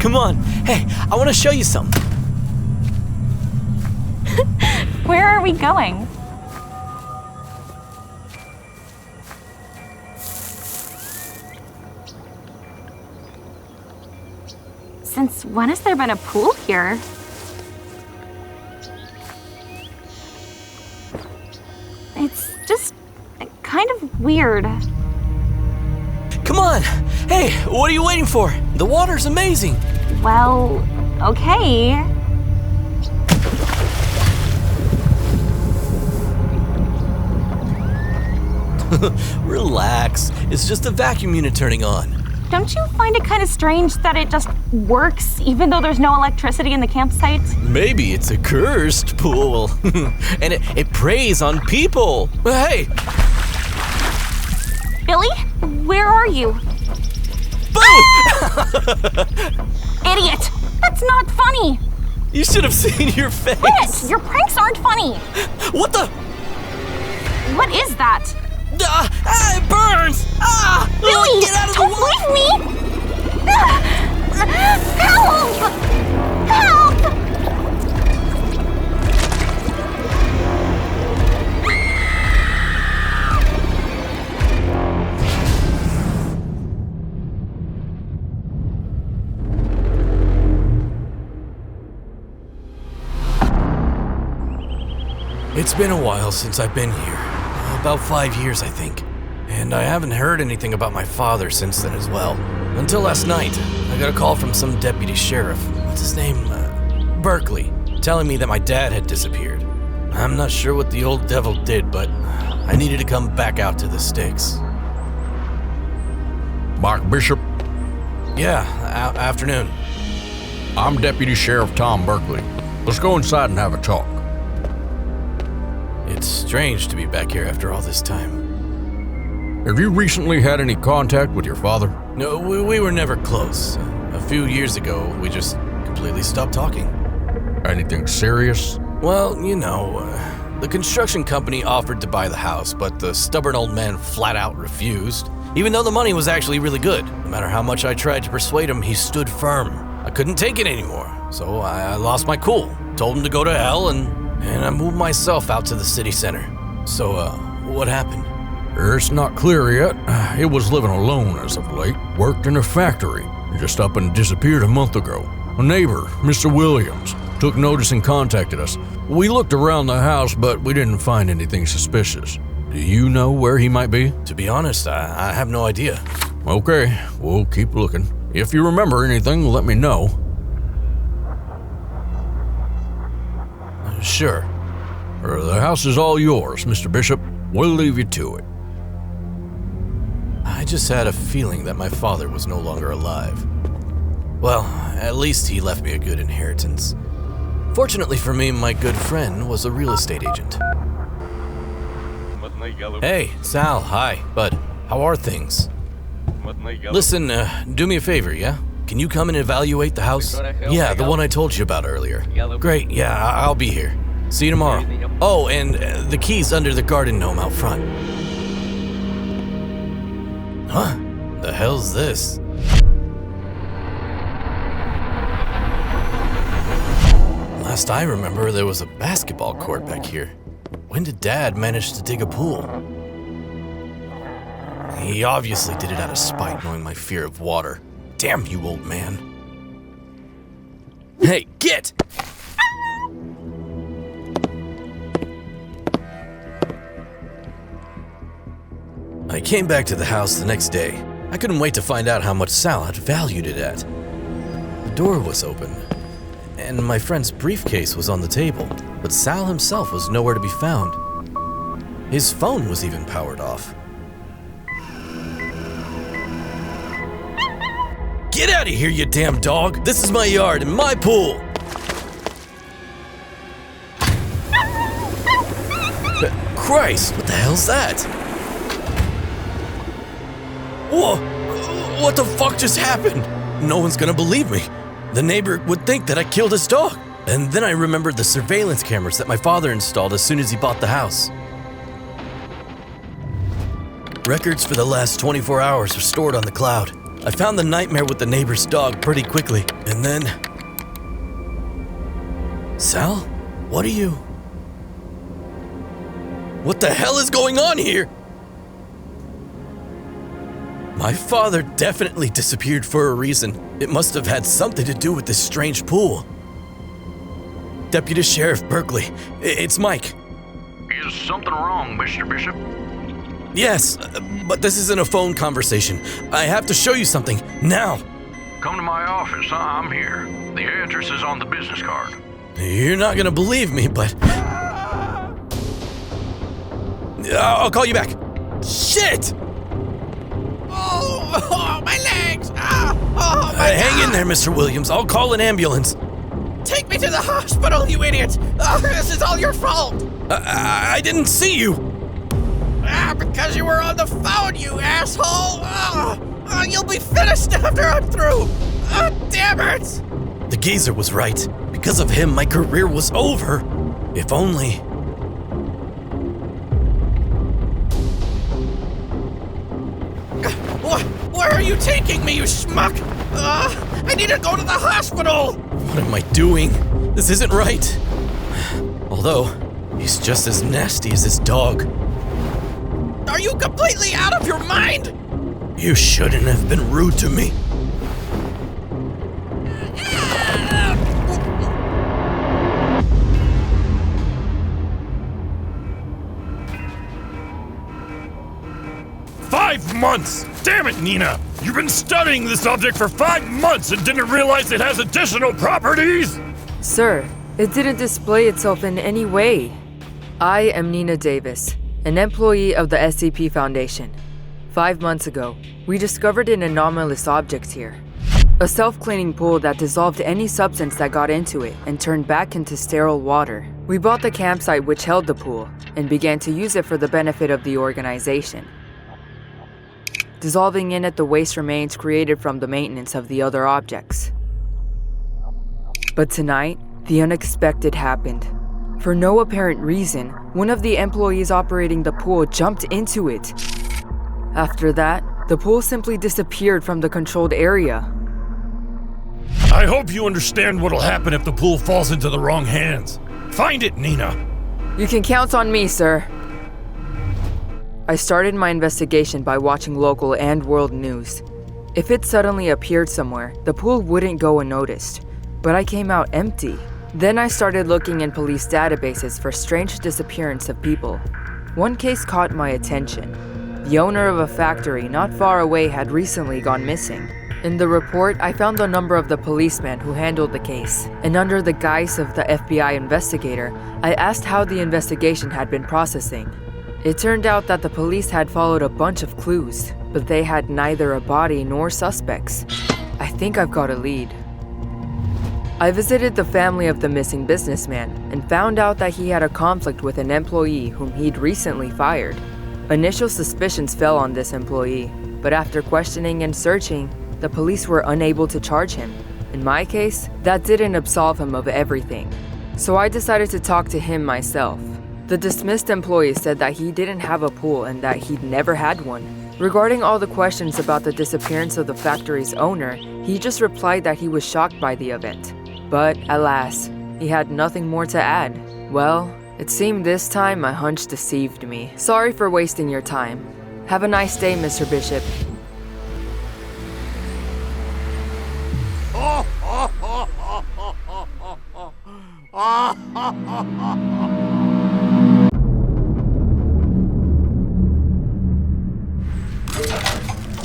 Come on. Hey, I want to show you something. Where are we going? Since when has there been a pool here? It's just kind of weird. Come on. Hey, what are you waiting for? The water's amazing. Well, okay. Relax. It's just a vacuum unit turning on. Don't you find it kind of strange that it just works even though there's no electricity in the campsite? Maybe it's a cursed pool. And it preys on people. Hey! Billy, where are you? Boo! Idiot! That's not funny! You should have seen your face. Quit! Your pranks aren't funny! What the? What is that? It burns! Billy! Get out of Don't the way! leave me! Help! Help! It's been a while since I've been here. About 5 years, I think. And I haven't heard anything about my father since then as well. Until last night, I got a call from some deputy sheriff. What's his name? Berkeley, telling me that my dad had disappeared. I'm not sure what the old devil did, but I needed to come back out to the sticks. Mark Bishop, Yeah, afternoon. I'm Deputy Sheriff Tom Berkeley. Let's go inside and have a talk. It's strange to be back here after all this time. Have you recently had any contact with your father? No, we were never close. A few years ago, we just completely stopped talking. Anything serious? Well, you know, the construction company offered to buy the house, but the stubborn old man flat out refused. Even though the money was actually really good. No matter how much I tried to persuade him, he stood firm. I couldn't take it anymore, so I lost my cool. Told him to go to hell, and I moved myself out to the city center. So, what happened? It's not clear yet. He was living alone as of late. Worked in a factory. Just up and disappeared a month ago. A neighbor, Mr. Williams, took notice and contacted us. We looked around the house, but we didn't find anything suspicious. Do you know where he might be? To be honest, I have no idea. Okay, we'll keep looking. If you remember anything, let me know. Sure. The house is all yours, Mr. Bishop. We'll leave you to it. I just had a feeling that my father was no longer alive. Well, at least he left me a good inheritance. Fortunately for me, my good friend was a real estate agent. Hey, Sal, hi, bud. How are things? Listen, do me a favor, yeah? Can you come and evaluate the house? Yeah, the one I told you about earlier. Great, yeah, I'll be here. See you tomorrow. Oh, and the key's under the garden gnome out front. Huh? The hell's this? Last I remember, there was a basketball court back here. When did Dad manage to dig a pool? He obviously did it out of spite, knowing my fear of water. Damn you, old man. Hey, get! I came back to the house the next day. I couldn't wait to find out how much Sal had valued it at. The door was open, and my friend's briefcase was on the table, but Sal himself was nowhere to be found. His phone was even powered off. Get out of here, you damn dog! This is my yard and my pool! Christ, what the hell's that? Whoa! What the fuck just happened? No one's gonna believe me. The neighbor would think that I killed his dog. And then I remembered the surveillance cameras that my father installed as soon as he bought the house. Records for the last 24 hours are stored on the cloud. I found the nightmare with the neighbor's dog pretty quickly, and then... Sal? What are you... What the hell is going on here? My father definitely disappeared for a reason. It must have had something to do with this strange pool. Deputy Sheriff Berkeley, it's Mike. Is something wrong, Mr. Bishop? Yes, but this isn't a phone conversation. I have to show you something, now. Come to my office, I'm here. The address is on the business card. You're not gonna believe me, but... I'll call you back. Shit! Oh, my legs! Oh, my Hang in there, Mr. Williams. I'll call an ambulance. Take me to the hospital, you idiot! This is all your fault! I didn't see you. Because you were on the phone, you asshole! You'll be finished after I'm through! Damn it! The geezer was right. Because of him, my career was over. If only... Where are you taking me, you schmuck? I need to go to the hospital! What am I doing? This isn't right. Although, he's just as nasty as his dog. Are you completely out of your mind? You shouldn't have been rude to me. "5 months! Damn it, Nina! You've been studying this object for 5 months and didn't realize it has additional properties?" Sir, it didn't display itself in any way. I am Nina Davis, an employee of the SCP Foundation. 5 months ago, we discovered an anomalous object here. A self-cleaning pool that dissolved any substance that got into it and turned back into sterile water. We bought the campsite which held the pool and began to use it for the benefit of the organization. Dissolving in it the waste remains created from the maintenance of the other objects. But tonight, the unexpected happened. For no apparent reason, one of the employees operating the pool jumped into it. After that, the pool simply disappeared from the controlled area. I hope you understand what'll happen if the pool falls into the wrong hands. Find it, Nina! You can count on me, sir. I started my investigation by watching local and world news. If it suddenly appeared somewhere, the pool wouldn't go unnoticed, but I came out empty. Then I started looking in police databases for strange disappearance of people. One case caught my attention. The owner of a factory not far away had recently gone missing. In the report, I found the number of the policeman who handled the case, and under the guise of the FBI investigator, I asked how the investigation had been processing. It turned out that the police had followed a bunch of clues, but they had neither a body nor suspects. I think I've got a lead. I visited the family of the missing businessman and found out that he had a conflict with an employee whom he'd recently fired. Initial suspicions fell on this employee, but after questioning and searching, the police were unable to charge him. In my case, that didn't absolve him of everything. So I decided to talk to him myself. The dismissed employee said that he didn't have a pool and that he'd never had one. Regarding all the questions about the disappearance of the factory's owner, he just replied that he was shocked by the event. But alas, he had nothing more to add. Well, it seemed this time my hunch deceived me. Sorry for wasting your time. Have a nice day, Mr. Bishop.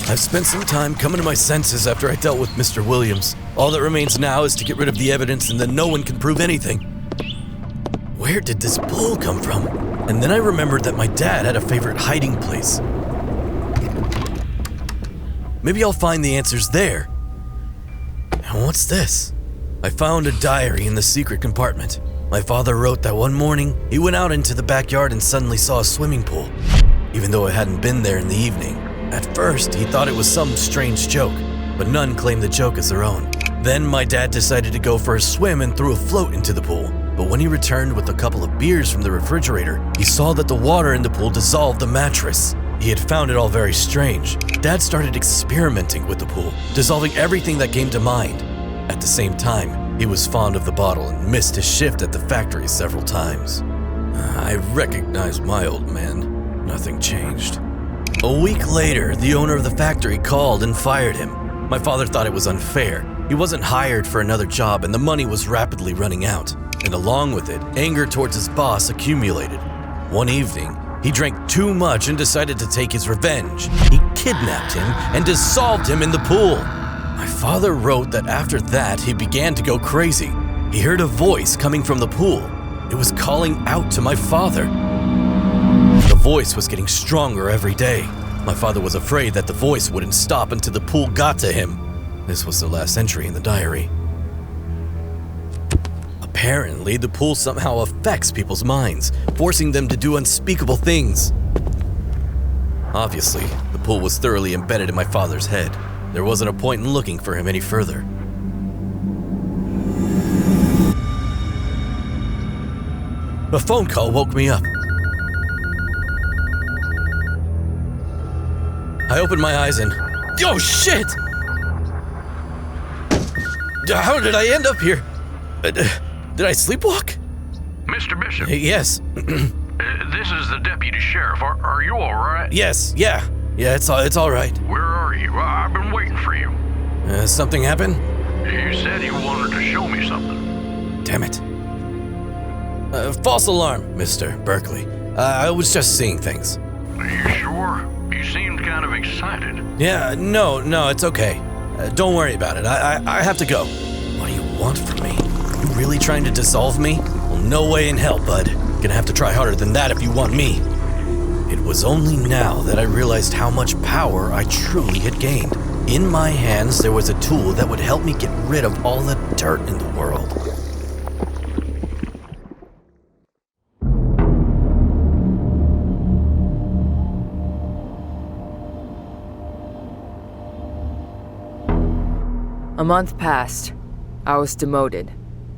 I've spent some time coming to my senses after I dealt with Mr. Williams. All that remains now is to get rid of the evidence, and then no one can prove anything. Where did this pool come from? And then I remembered that my dad had a favorite hiding place. Maybe I'll find the answers there. And what's this? I found a diary in the secret compartment. My father wrote that one morning, he went out into the backyard and suddenly saw a swimming pool, even though it hadn't been there in the evening. At first, he thought it was some strange joke, but none claimed the joke as their own. Then my dad decided to go for a swim and threw a float into the pool. But when he returned with a couple of beers from the refrigerator, he saw that the water in the pool dissolved the mattress. He had found it all very strange. Dad started experimenting with the pool, dissolving everything that came to mind. At the same time, he was fond of the bottle and missed his shift at the factory several times. I recognized my old man. Nothing changed. A week later, the owner of the factory called and fired him. My father thought it was unfair. He wasn't hired for another job and the money was rapidly running out. And along with it, anger towards his boss accumulated. One evening, he drank too much and decided to take his revenge. He kidnapped him and dissolved him in the pool. My father wrote that after that, he began to go crazy. He heard a voice coming from the pool. It was calling out to my father. The voice was getting stronger every day. My father was afraid that the voice wouldn't stop until the pool got to him. This was the last entry in the diary. Apparently, the pool somehow affects people's minds, forcing them to do unspeakable things. Obviously, the pool was thoroughly embedded in my father's head. There wasn't a point in looking for him any further. A phone call woke me up. I opened my eyes and... Oh, shit! How did I end up here? Did I sleepwalk? Mr. Bishop, Yes. this is the deputy sheriff. Are you all right? Yes, yeah. Yeah, it's all right. Where are you? I've been waiting for you. Something happened? You said you wanted to show me something. Damn it. False alarm, Mr. Berkeley. I was just seeing things. Are you sure? You seemed kind of excited. Yeah, no, it's okay. Don't worry about it. I have to go. What do you want from me? You really trying to dissolve me? Well, no way in hell, bud. Gonna have to try harder than that if you want me. It was only now that I realized how much power I truly had gained. In my hands, there was a tool that would help me get rid of all the dirt in the world. A month passed. I was demoted,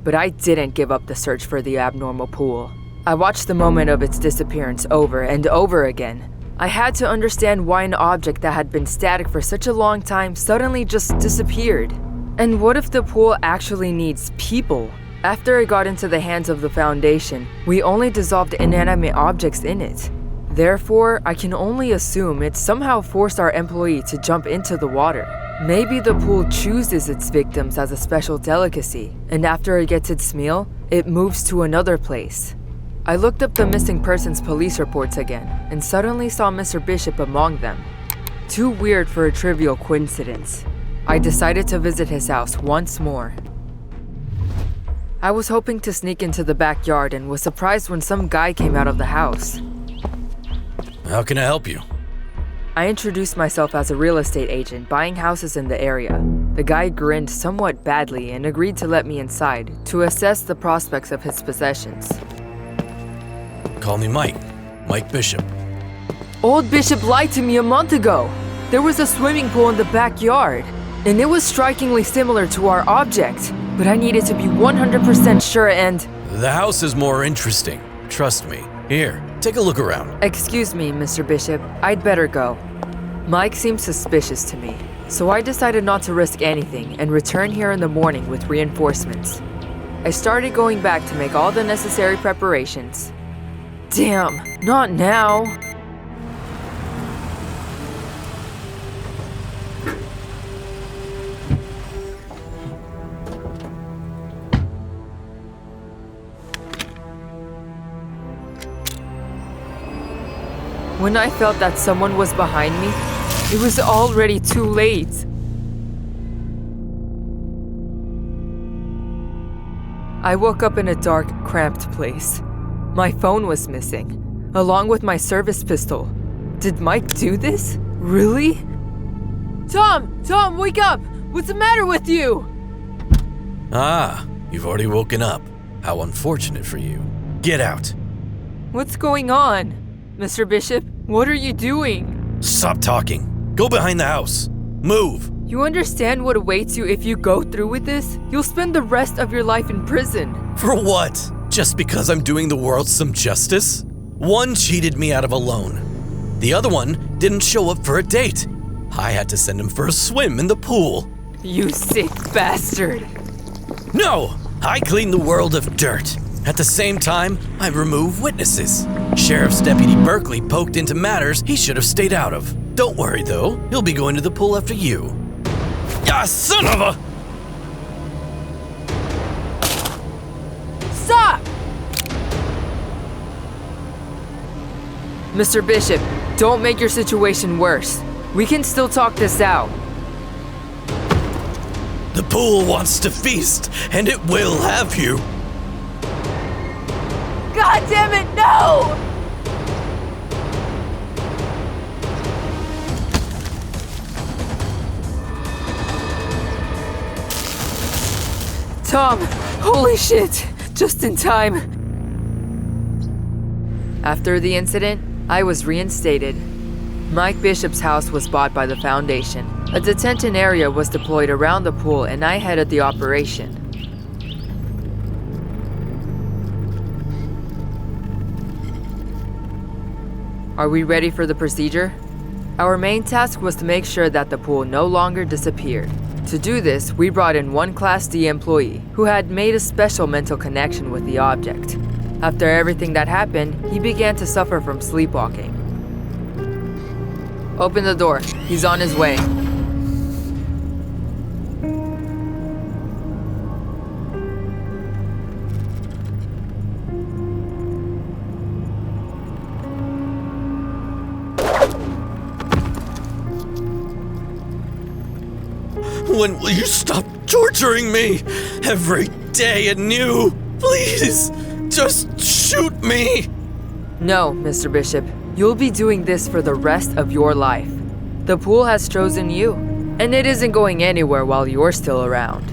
but I didn't give up the search for the abnormal pool. I watched the moment of its disappearance over and over again. I had to understand why an object that had been static for such a long time suddenly just disappeared. And what if the pool actually needs people? After it got into the hands of the Foundation, we only dissolved inanimate objects in it. Therefore, I can only assume it somehow forced our employee to jump into the water. Maybe the pool chooses its victims as a special delicacy, and after it gets its meal, it moves to another place. I looked up the missing persons police reports again, and suddenly saw Mr. Bishop among them. Too weird for a trivial coincidence. I decided to visit his house once more. I was hoping to sneak into the backyard and was surprised when some guy came out of the house. How can I help you? I introduced myself as a real estate agent buying houses in the area. The guy grinned somewhat badly and agreed to let me inside to assess the prospects of his possessions. Call me Mike. Mike Bishop. Old Bishop lied to me a month ago. There was a swimming pool in the backyard, and it was strikingly similar to our object, but I needed to be 100% sure and... The house is more interesting. Trust me. Here, take a look around. Excuse me, Mr. Bishop. I'd better go. Mike seemed suspicious to me, so I decided not to risk anything and return here in the morning with reinforcements. I started going back to make all the necessary preparations. Damn, not now. When I felt that someone was behind me, it was already too late. I woke up in a dark, cramped place. My phone was missing, along with my service pistol. Did Mike do this? Really? Tom, wake up! What's the matter with you? Ah, you've already woken up. How unfortunate for you. Get out. What's going on? Mr. Bishop, what are you doing? Stop talking. Go behind the house. Move. You understand what awaits you if you go through with this? You'll spend the rest of your life in prison. For what? Just because I'm doing the world some justice? One cheated me out of a loan. The other one didn't show up for a date. I had to send him for a swim in the pool. You sick bastard. No, I clean the world of dirt. At the same time, I remove witnesses. Sheriff's Deputy Berkeley poked into matters he should have stayed out of. Don't worry though, he'll be going to the pool after you. Ah, son of a... Stop! Mr. Bishop, don't make your situation worse. We can still talk this out. The pool wants to feast, and it will have you. God damn it, no! Tom, holy shit, just in time. After the incident, I was reinstated. Mike Bishop's house was bought by the Foundation. A detention area was deployed around the pool and I headed the operation. Are we ready for the procedure? Our main task was to make sure that the pool no longer disappeared. To do this, we brought in one Class D employee who had made a special mental connection with the object. After everything that happened, he began to suffer from sleepwalking. Open the door. He's on his way. When will you stop torturing me? Every day anew. Please, just shoot me. No, Mr. Bishop. You'll be doing this for the rest of your life. The pool has chosen you, and it isn't going anywhere while you're still around.